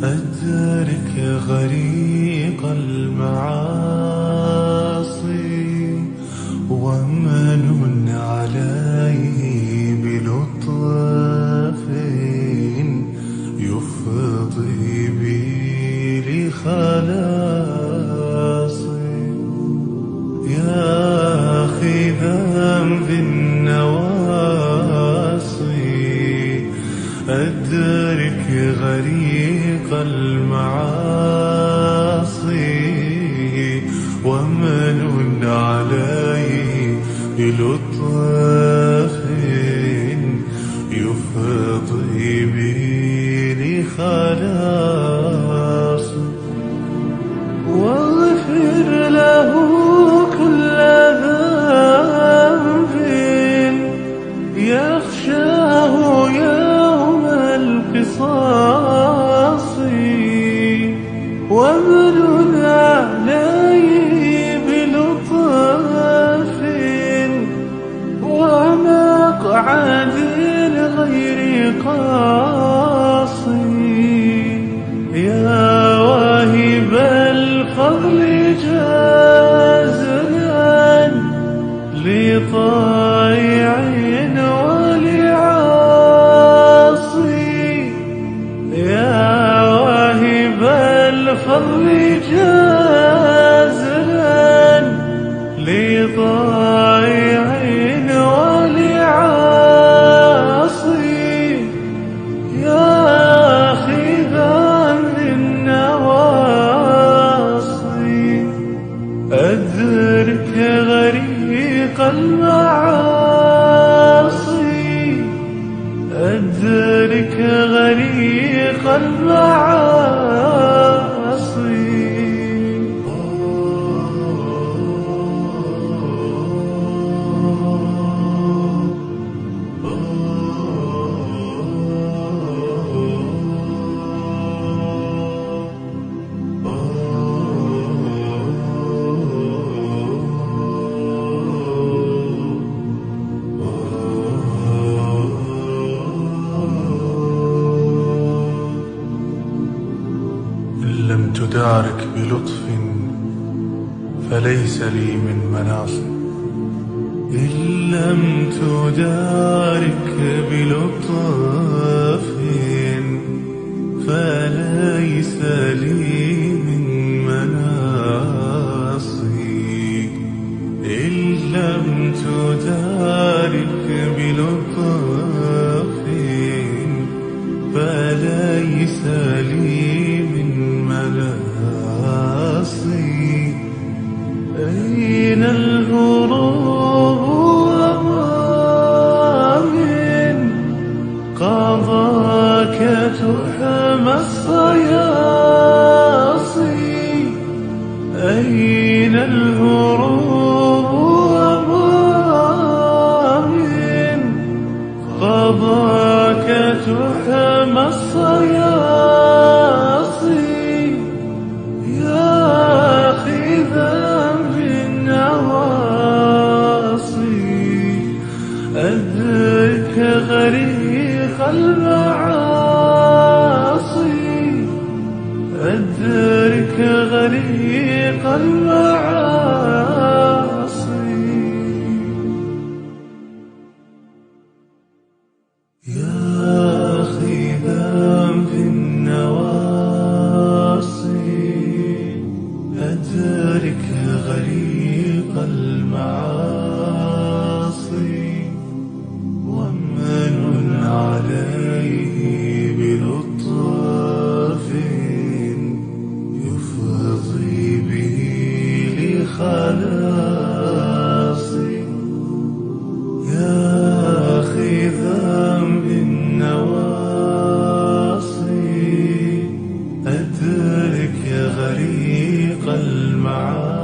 أدرك غريق المعاصي ومن عليه بلطف يفضي بي لخلاصي. يا أخي ذنب النواصي أدرك غريق المعاصي ومن عليه بلطف يفضي بي لخلاص. واغفر له كل ذنب يخشاه يوم القصاص ومن عليه بلطف ومقعد غير قاصي. يا واهب الفضل جازلا لطائع ولعاصي. يا واهب الفضل جازلا لطائع ولعاصي. يا أخي ذنب النواصي أدرك غريق المعاصي أدرك غريق المعاصي. لم تدارك بلطف فليس لي من مناص. إن لم تدارك بلطف فليس لي من مناصي. إن لم تدارك بلطف فليس لي من مناصي. أين الهروب وما من قضاك تحمى الصياصي. أين الهروب وما من قضاك تحمى الصياصي. يا أخي ذنب النواصي أدرك غريق المعاصي أدرك غريق المعاصي. يا أخي ذنب النواصي أدرك غريق المعاصي ومن عليه بلطف يفضي به لخلاص. رحيق المعاني